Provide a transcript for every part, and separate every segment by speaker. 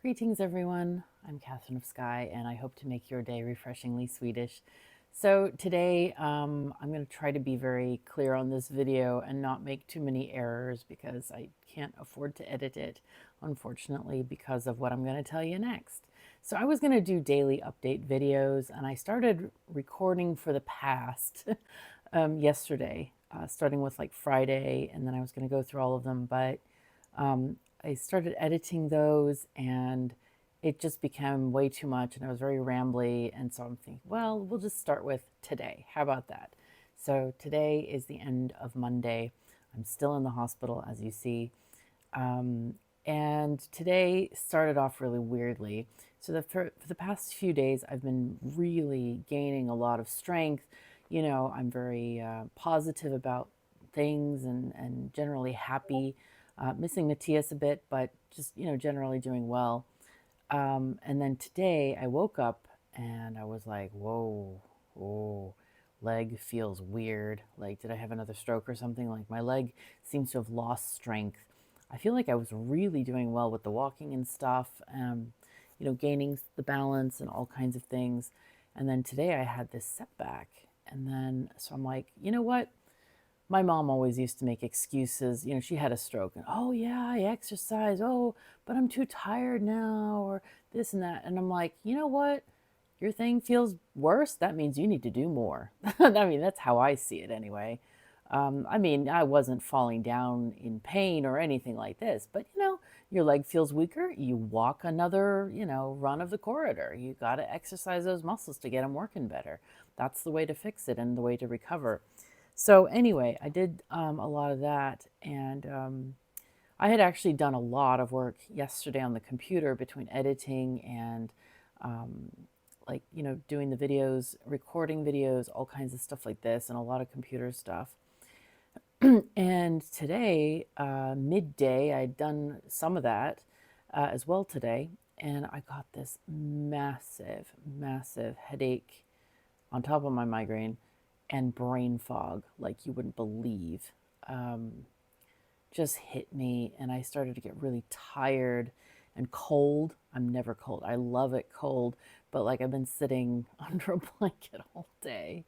Speaker 1: Greetings, everyone. I'm KatherineOfSky, and I hope to make your day refreshingly Swedish. So today, I'm going to try to be very clear on this video and not make too many errors because I can't afford to edit it, unfortunately, because of what I'm going to tell you next. So I was going to do daily update videos, and I started recording for the past yesterday, starting with like Friday, and then I was going to go through all of them, but I started editing those and it just became way too much and I was very rambly. And so I'm thinking, well, we'll just start with today. How about that? So today is the end of Monday. I'm still in the hospital, as you see. And today started off really weirdly. So for the past few days, I've been really gaining a lot of strength. You know, I'm very positive about things and generally happy. Missing Matthias a bit, but just, you know, generally doing well. And then today I woke up and I was like, whoa, whoa, leg feels weird. Like, did I have another stroke or something? Like, my leg seems to have lost strength. I feel like I was really doing well with the walking and stuff, you know, gaining the balance and all kinds of things. And then today I had this setback. And then, so I'm like, you know what? My mom always used to make excuses. You know, she had a stroke and, oh, yeah, I exercise. Oh, but I'm too tired now, or this and that. And I'm like, you know what? Your thing feels worse. That means you need to do more. I mean, that's how I see it anyway. I mean, I wasn't falling down in pain or anything like this, but you know, your leg feels weaker. You walk another, you know, run of the corridor. You got to exercise those muscles to get them working better. That's the way to fix it and the way to recover. So anyway, I did a lot of that, and I had actually done a lot of work yesterday on the computer between editing and um, like, you know, doing the videos, recording videos, all kinds of stuff like this, and a lot of computer stuff. And today, midday, I'd done some of that as well today, and I got this massive, massive headache on top of my migraine and brain fog like you wouldn't believe. Just hit me, and I started to get really tired and cold. I'm never cold. I love it cold, but like I've been sitting under a blanket all day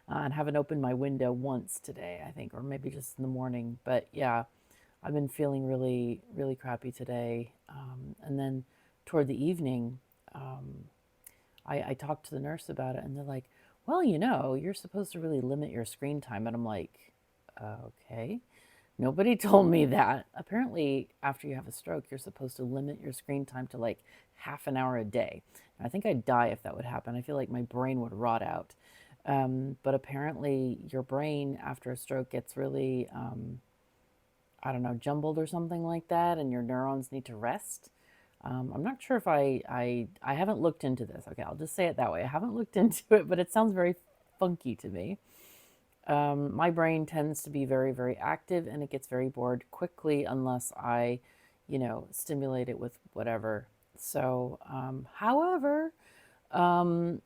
Speaker 1: and haven't opened my window once today, I think, or maybe just in the morning. But yeah, I've been feeling really, really crappy today. And then toward the evening, I talked to the nurse about it, and they're like, well, you know, you're supposed to really limit your screen time. And I'm like, okay. Nobody told me that. Apparently, after you have a stroke, you're supposed to limit your screen time to like half an hour a day. I think I'd die if that would happen. I feel like my brain would rot out. But apparently, your brain after a stroke gets really, I don't know, jumbled or something like that, and your neurons need to rest. I'm not sure if I haven't looked into this. Okay, I'll just say it that way. I haven't looked into it, but it sounds very funky to me. My brain tends to be very, very active and it gets very bored quickly unless I, you know, stimulate it with whatever. So, however, um,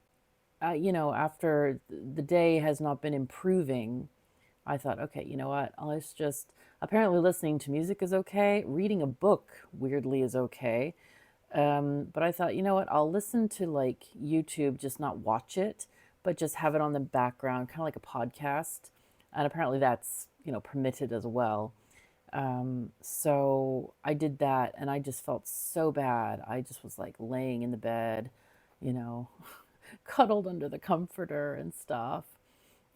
Speaker 1: you know, after the day has not been improving, I thought, okay, you know what? Let's just, apparently listening to music is okay. Reading a book, weirdly, is okay. But I thought, you know what? I'll listen to like YouTube, just not watch it, but just have it on the background, kind of like a podcast. And apparently that's, you know, permitted as well. So I did that and I just felt so bad. I just was like laying in the bed, you know, cuddled under the comforter and stuff.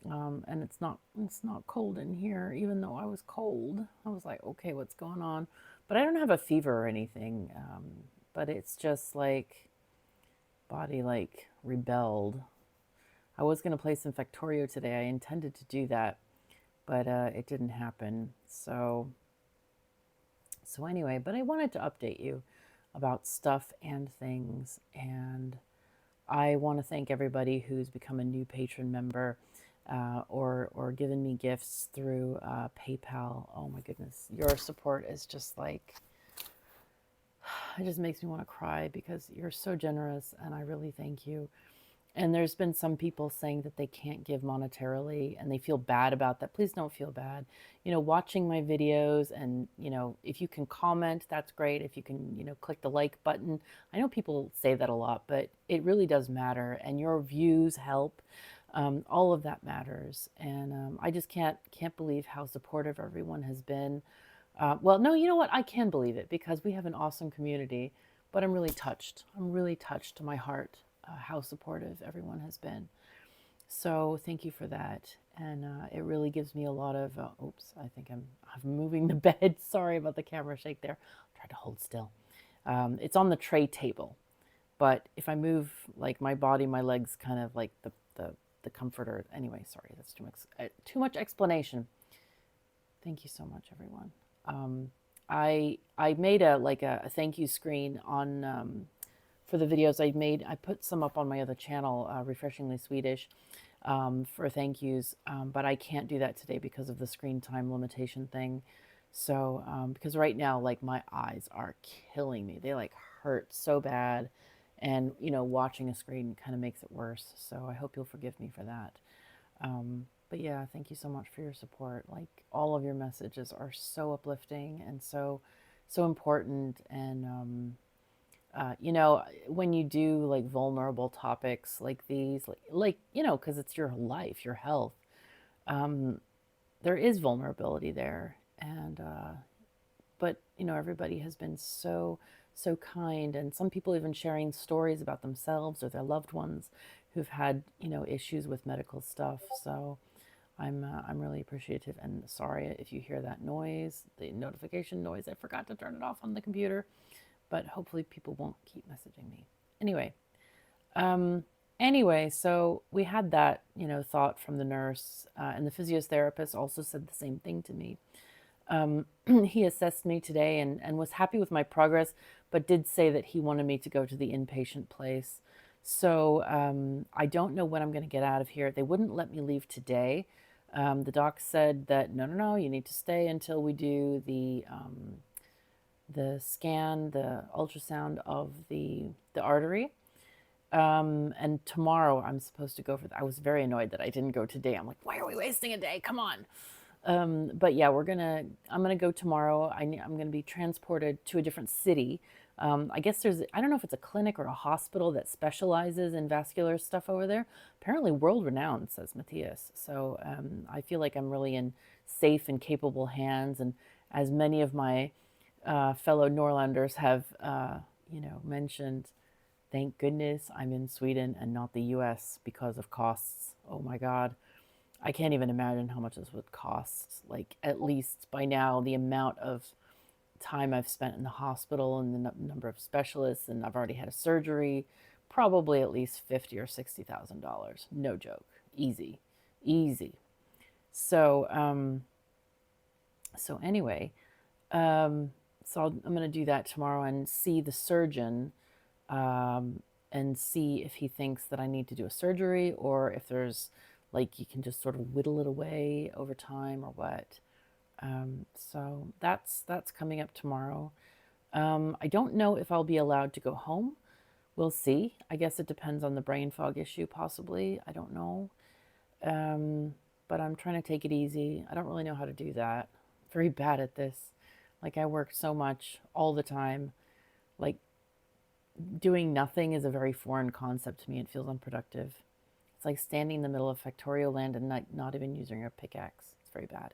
Speaker 1: And it's not cold in here, even though I was cold. I was like, okay, what's going on? But I don't have a fever or anything. But it's just like body like rebelled. I was going to play some Factorio today. I intended to do that, but it didn't happen. So anyway, but I wanted to update you about stuff and things, and I want to thank everybody who's become a new patron member or given me gifts through PayPal. Oh my goodness, your support is just like, it just makes me want to cry because you're so generous, and I really thank you. And there's been some people saying that they can't give monetarily and they feel bad about that. Please don't feel bad. Watching my videos and, if you can comment, that's great. If you can, click the like button. I know people say that a lot, but it really does matter. And your views help. All of that matters. And I just can't believe how supportive everyone has been. Well, no, you know what? I can believe it because we have an awesome community, but I'm really touched. I'm really touched to my heart how supportive everyone has been. So thank you for that. And it really gives me a lot of, oops, I think I'm moving the bed. Sorry about the camera shake there. I'll try to hold still. It's on the tray table, but if I move like my body, my legs kind of like the comforter. Anyway, sorry, that's too much explanation. Thank you so much, everyone. I made a thank you screen on for the videos I made. I put some up on my other channel, Refreshingly Swedish, for thank yous, but I can't do that today because of the screen time limitation thing. So because right now, like, my eyes are killing me. They like hurt so bad, and watching a screen kind of makes it worse. So I hope you'll forgive me for that. But yeah, thank you so much for your support. Like, all of your messages are so uplifting and so important. And when you do like vulnerable topics like these, because it's your life, your health, there is vulnerability there. And but everybody has been so kind, and some people even sharing stories about themselves or their loved ones who've had issues with medical stuff. So I'm really appreciative, and sorry if you hear that noise, the notification noise. I forgot to turn it off on the computer, but hopefully people won't keep messaging me. Anyway, so we had that thought from the nurse, and the physiotherapist also said the same thing to me. He assessed me today and was happy with my progress, but did say that he wanted me to go to the inpatient place. So I don't know when I'm going to get out of here. They wouldn't let me leave today. The doc said that no, you need to stay until we do the scan, the ultrasound of the artery. And tomorrow I'm supposed to go for that. I was very annoyed that I didn't go today. I'm like, why are we wasting a day? Come on. But yeah, I'm gonna go tomorrow. I'm gonna be transported to a different city. I guess I don't know if it's a clinic or a hospital that specializes in vascular stuff over there. Apparently world renowned, says Matthias. So I feel like I'm really in safe and capable hands. And as many of my fellow Norrlanders have, mentioned, thank goodness I'm in Sweden and not the US because of costs. Oh my God. I can't even imagine how much this would cost. Like, at least by now, the amount of time I've spent in the hospital and the number of specialists, and I've already had a surgery, probably at least $50,000 or $60,000. No joke. Easy. So, anyway, so I'm going to do that tomorrow and see the surgeon, and see if he thinks that I need to do a surgery, or if there's, like, you can just sort of whittle it away over time or what. So that's coming up tomorrow. I don't know if I'll be allowed to go home. We'll see. I guess it depends on the brain fog issue, possibly. I don't know. But I'm trying to take it easy. I don't really know how to do that. Very bad at this. Like, I work so much all the time. Like, doing nothing is a very foreign concept to me. It feels unproductive. It's like standing in the middle of Factorio land and not even using a pickaxe. It's very bad.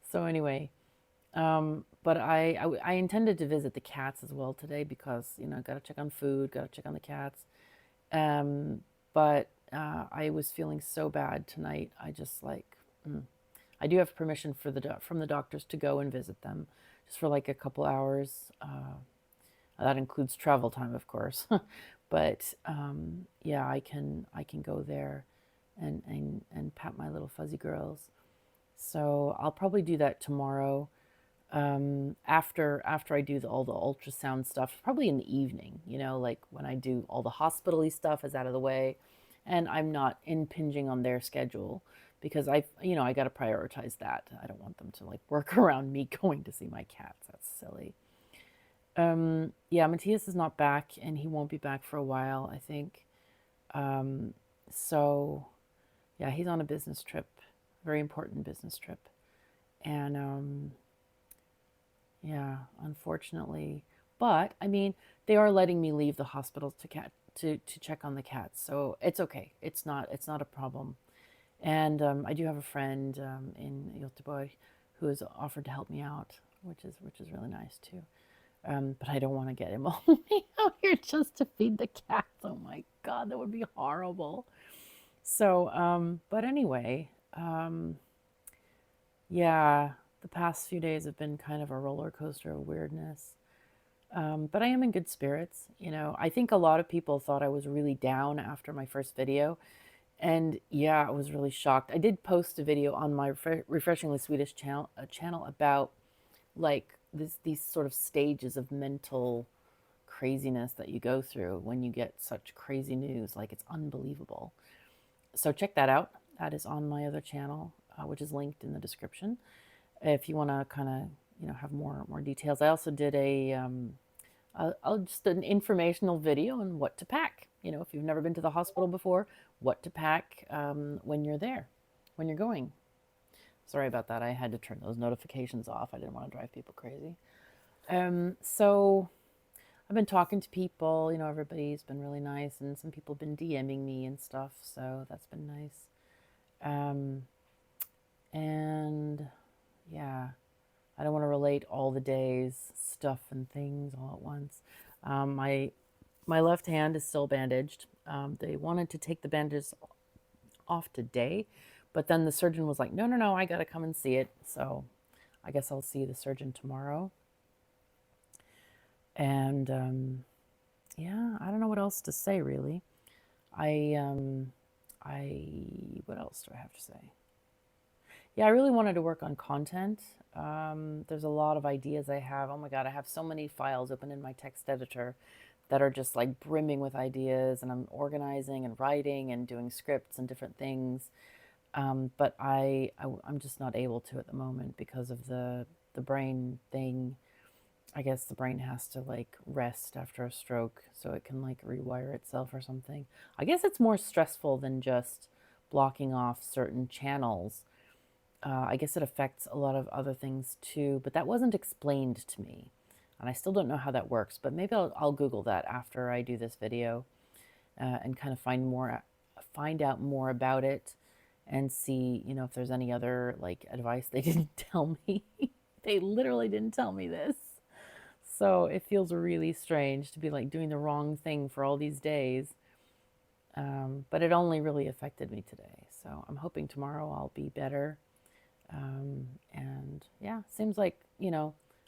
Speaker 1: So anyway, but I intended to visit the cats as well today because, got to check on food, got to check on the cats. But I was feeling so bad tonight. I just I do have permission from the doctors to go and visit them just for like a couple hours. That includes travel time, of course. But yeah, I can go there and pat my little fuzzy girls. So I'll probably do that tomorrow, after I do all the ultrasound stuff, probably in the evening, like when I do all the hospital-y stuff is out of the way, and I'm not impinging on their schedule because I got to prioritize that. I don't want them to like work around me going to see my cats. That's silly. Yeah, Matthias is not back, and he won't be back for a while, I think. Um, so yeah, he's on a business trip, very important business trip. And yeah, unfortunately, but I mean, they are letting me leave the hospital to check on the cats, so it's okay. It's not a problem. And I do have a friend in Göteborg who has offered to help me out, which is really nice too. But I don't want to get him all the way out here just to feed the cats. Oh my God, that would be horrible. So, but anyway, yeah, the past few days have been kind of a roller coaster of weirdness. But I am in good spirits. I think a lot of people thought I was really down after my first video. And yeah, I was really shocked. I did post a video on my Refreshingly Swedish channel about like these sort of stages of mental craziness that you go through when you get such crazy news. Like it's unbelievable. So check that out. That is on my other channel, which is linked in the description. If you want to kind of have more details. I also did just an informational video on what to pack. If you've never been to the hospital before, what to pack when you're there, when you're going. Sorry about that. I had to turn those notifications off. I didn't want to drive people crazy. So I've been talking to people. Everybody's been really nice, and some people have been DMing me and stuff. So that's been nice. And yeah, I don't want to relate all the days, stuff and things all at once. My left hand is still bandaged. They wanted to take the bandages off today, but then the surgeon was like, no, no, no, I got to come and see it. So I guess I'll see the surgeon tomorrow. And yeah, I don't know what else to say really. What else do I have to say? Yeah, I really wanted to work on content. There's a lot of ideas I have. Oh my God, I have so many files open in my text editor that are just like brimming with ideas, and I'm organizing and writing and doing scripts and different things. But I'm just not able to at the moment because of the brain thing. I guess the brain has to like rest after a stroke so it can like rewire itself or something. I guess it's more stressful than just blocking off certain channels. I guess it affects a lot of other things too, but that wasn't explained to me. And I still don't know how that works, but maybe I'll Google that after I do this video and kind of find out more about it and see, if there's any other like advice they didn't tell me. They literally didn't tell me this. So it feels really strange to be like doing the wrong thing for all these days. But it only really affected me today. So I'm hoping tomorrow I'll be better. And yeah, seems like,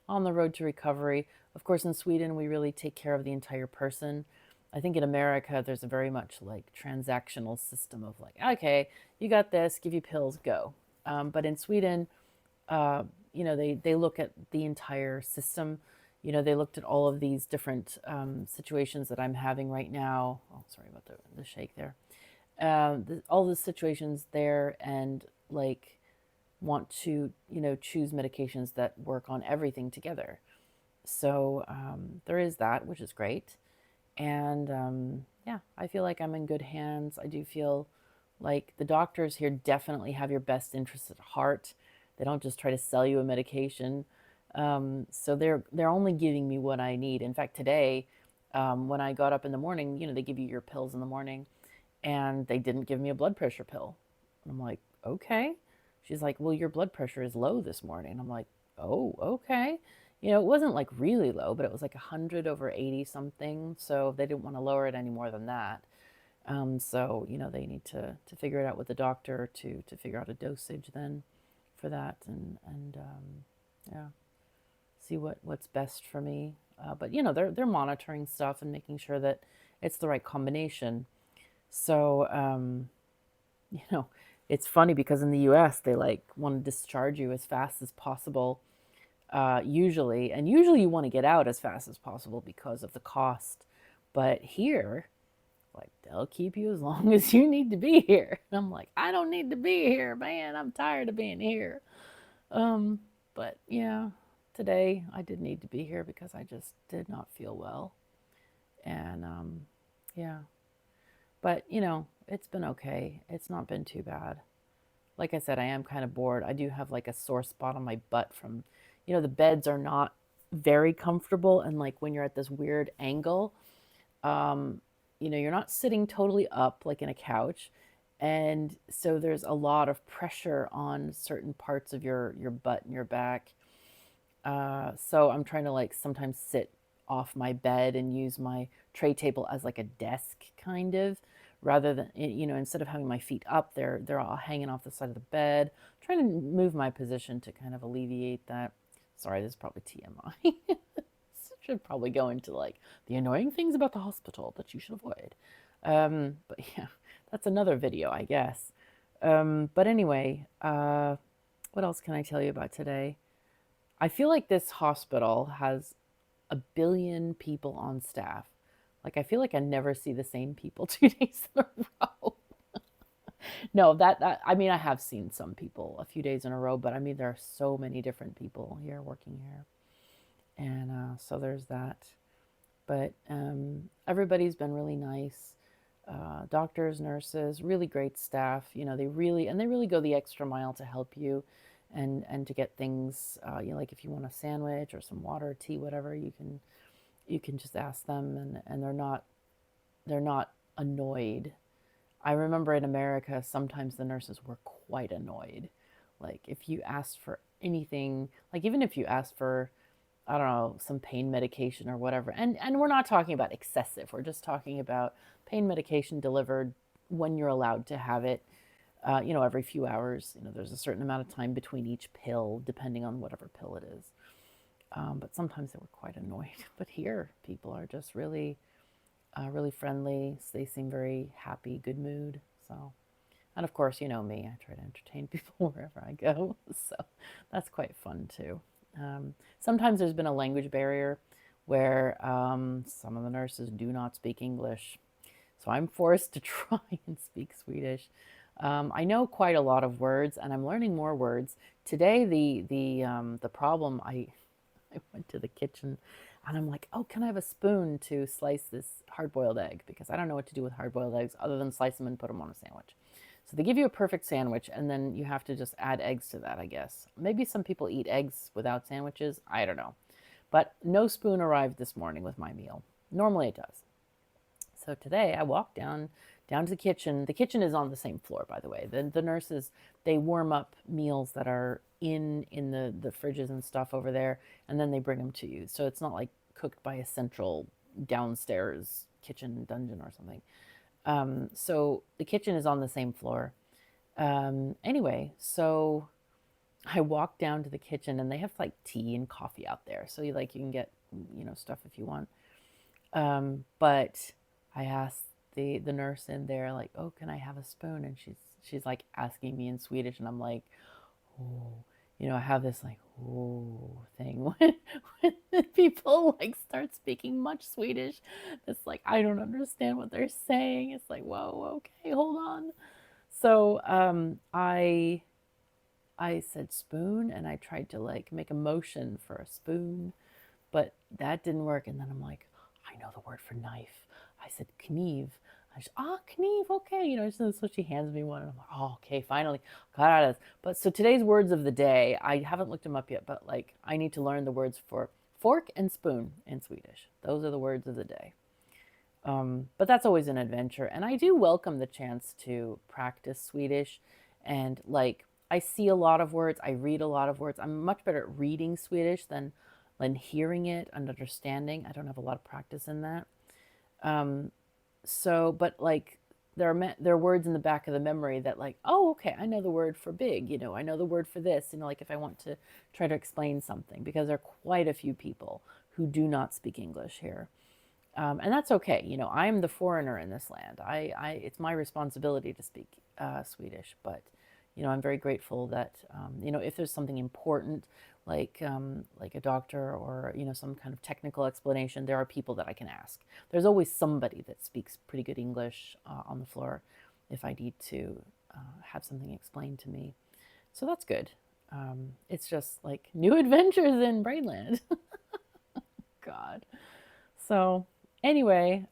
Speaker 1: on the road to recovery. Of course, in Sweden, we really take care of the entire person. I think in America, there's a very much like transactional system of like, okay, you got this, give you pills, go. But in Sweden, they look at the entire system. They looked at all of these different situations that I'm having right now. Oh, sorry about the shake there. All the situations there, and like want to, choose medications that work on everything together. So there is that, which is great. And yeah, I feel like I'm in good hands. I do feel like the doctors here definitely have your best interests at heart. They don't just try to sell you a medication. So they're only giving me what I need. In fact, today, when I got up in the morning, they give you your pills in the morning, and they didn't give me a blood pressure pill. And I'm like, okay. She's like, well, your blood pressure is low this morning. I'm like, oh, okay. It wasn't like really low, but it was like 100/80 something. So they didn't want to lower it any more than that. So, they need to figure it out with the doctor to figure out a dosage then for that. And yeah, see what's best for me. But, they're monitoring stuff and making sure that it's the right combination. So, it's funny because in the US, they like want to discharge you as fast as possible, usually. And usually you want to get out as fast as possible because of the cost. But here, like, they'll keep you as long as you need to be here. And I'm like, I don't need to be here, man. I'm tired of being here. But yeah, today I did need to be here because I just did not feel well. And yeah. But, it's been okay. It's not been too bad. Like I said, I am kind of bored. I do have like a sore spot on my butt from, the beds are not very comfortable. And like when you're at this weird angle, um, you're not sitting totally up like in a couch. And so there's a lot of pressure on certain parts of your butt and your back. So I'm trying to like sometimes sit off my bed and use my tray table as like a desk kind of, rather than instead of having my feet up, they're all hanging off the side of the bed. I'm trying to move my position to kind of alleviate that. Sorry, this is probably TMI. Should probably go into like the annoying things about the hospital that you should avoid. But yeah, that's another video, I guess. But anyway, what else can I tell you about today? I feel like this hospital has a billion people on staff. Like, I feel like I never see the same people 2 days in a row. No, I mean, I have seen some people a few days in a row, but I mean, there are so many different people here working here. And so there's that. But everybody's been really nice. Doctors, nurses, really great staff. They really go the extra mile to help you, and to get things. Like if you want a sandwich or some water, tea, whatever, you can just ask them, and they're not annoyed. I remember in America, sometimes the nurses were quite annoyed. Like if you asked for anything, like even if you asked for, I don't know, some pain medication or whatever. And we're not talking about excessive. We're just talking about pain medication delivered when you're allowed to have it, every few hours. There's a certain amount of time between each pill, depending on whatever pill it is. But sometimes they were quite annoyed. But here, people are just really, really friendly. They seem very happy, good mood. So, and of course, you know me, I try to entertain people wherever I go. So that's quite fun too. Sometimes there's been a language barrier where some of the nurses do not speak English. So I'm forced to try and speak Swedish. I know quite a lot of words, and I'm learning more words. Today, the problem, I went to the kitchen and I'm like, oh, can I have a spoon to slice this hard-boiled egg? Because I don't know what to do with hard-boiled eggs other than slice them and put them on a sandwich. So they give you a perfect sandwich, and then you have to just add eggs to that, I guess. Maybe some people eat eggs without sandwiches. I don't know. But no spoon arrived this morning with my meal. Normally it does. So today I walked down to the kitchen. The kitchen is on the same floor, by the way. The nurses, they warm up meals that are in the fridges and stuff over there, and then they bring them to you. So it's not like cooked by a central downstairs kitchen dungeon or something. So the kitchen is on the same floor. Anyway, so I walked down to the kitchen, and they have like tea and coffee out there. So you can get, stuff if you want. But I asked the nurse in there, like, oh, can I have a spoon? And she's like asking me in Swedish, and I'm like, oh, I have this like, oh thing when people like start speaking much Swedish. It's like, I don't understand what they're saying. It's like, whoa, okay, hold on. So I said spoon, and I tried to like make a motion for a spoon, but that didn't work. And then I'm like, I know the word for knife. I said kniv. Kniv, okay. So she hands me one, and I'm like, oh, okay, finally got out of this. But so today's words of the day, I haven't looked them up yet, but like I need to learn the words for fork and spoon in Swedish. Those are the words of the day. But that's always an adventure. And I do welcome the chance to practice Swedish. And like, I see a lot of words, I read a lot of words. I'm much better at reading Swedish than hearing it and understanding. I don't have a lot of practice in that. But like, there are words in the back of the memory that like, oh, okay, I know the word for big, I know the word for this, like if I want to try to explain something, because there are quite a few people who do not speak English here. And that's okay. I'm the foreigner in this land. It's my responsibility to speak Swedish, but I'm very grateful that if there's something important, like a doctor or some kind of technical explanation, there are people that I can ask. There's always somebody that speaks pretty good English on the floor if I need to have something explained to me. So that's good. It's just like new adventures in Brainland. God. So anyway,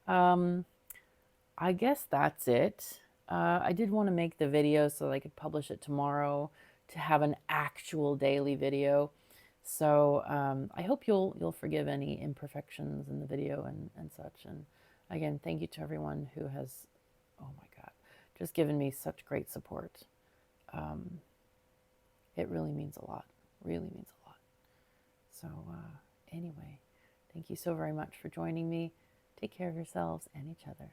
Speaker 1: I guess that's it. I did want to make the video so that I could publish it tomorrow to have an actual daily video. So I hope you'll forgive any imperfections in the video and such. And again, thank you to everyone who has, oh my God, just given me such great support. It really means a lot, really means a lot. So anyway, thank you so very much for joining me. Take care of yourselves and each other.